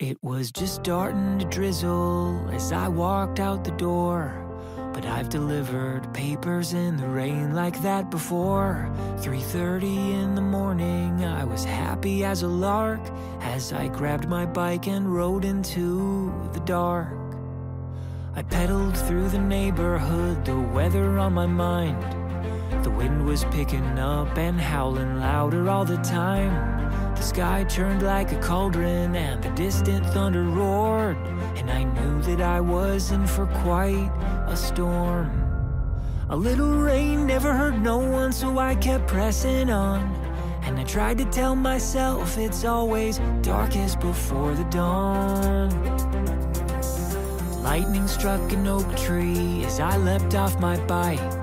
It was just starting to drizzle as I walked out the door, but I've delivered papers in the rain like that before. 3:30 in the morning, I was happy as a lark as I grabbed my bike and rode into the dark. I pedaled through the neighborhood, the weather on my mind. The wind was picking up and howling louder all the time. The sky turned like a cauldron and the distant thunder roared, and I knew that I was in for quite a storm. A little rain never hurt no one, so I kept pressing on, and I tried to tell myself it's always darkest before the dawn. Lightning struck an oak tree as I leapt off my bike.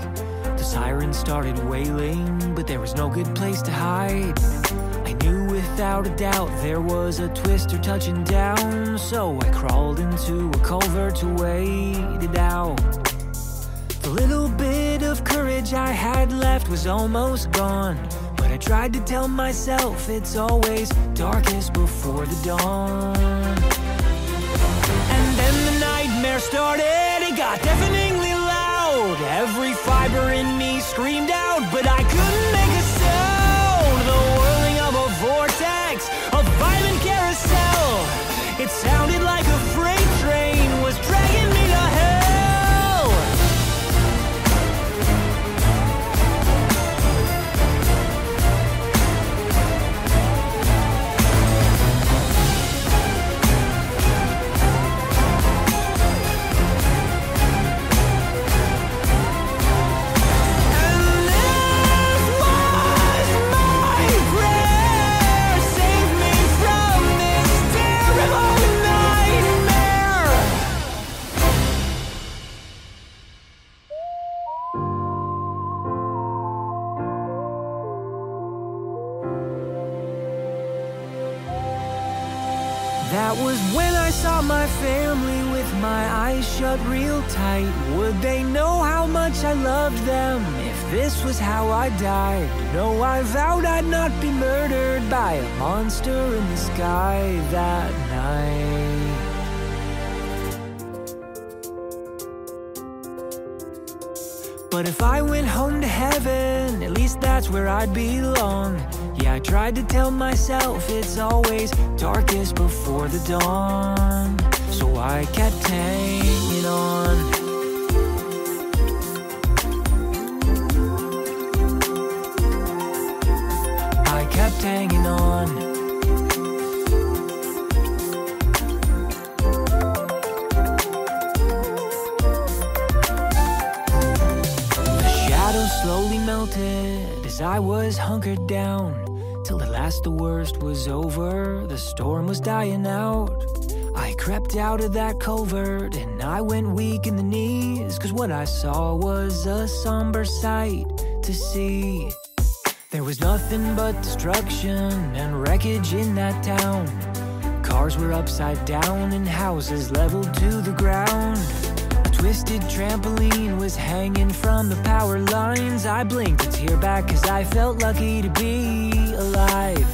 The siren started wailing, but there was no good place to hide. I knew without a doubt there was a twister touching down, so I crawled into a culvert to wait it out. The little bit of courage I had left was almost gone, but I tried to tell myself it's always darkest before the dawn. And then the nightmare started, it got deafeningly loud. Every fiber in me screamed out, but I couldn't make a sound. The whirling of a vortex, a violent carousel. It sounded like a freight train was dragging me to hell. That was when I saw my family with my eyes shut real tight. Would they know how much I loved them if this was how I died? No, I vowed I'd not be murdered by a monster in the sky that night. But if I went home to heaven, at least that's where I'd belong. Yeah, I tried to tell myself it's always darkest before the dawn, so I kept hanging on. I kept hanging on. The shadows slowly melted as I was hunkered down, till at last the worst was over, the storm was dying out. I crept out of that culvert and I went weak in the knees, cause what I saw was a somber sight to see. There was nothing but destruction and wreckage in that town. Cars were upside down and houses leveled to the ground. A twisted trampoline was hanging from the power lines. I blinked a tear back cause I felt lucky to be alive.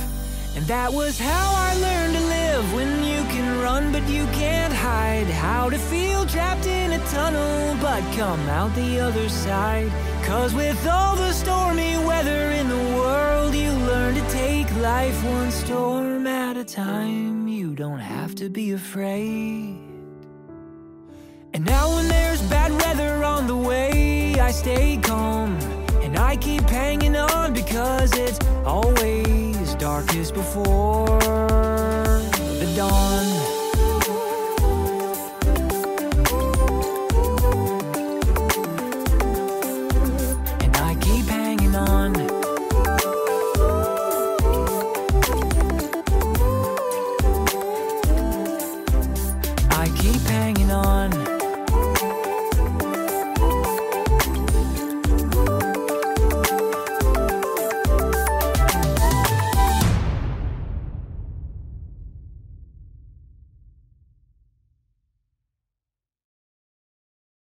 And that was how I learned to live, when you can run but you can't hide. How to feel trapped in a tunnel but come out the other side. Cause with all the stormy weather in the world, you learn to take life one storm at a time. You don't have to be afraid. And now when there's bad weather on the way, I stay calm and I keep hanging on, because it's always darkest before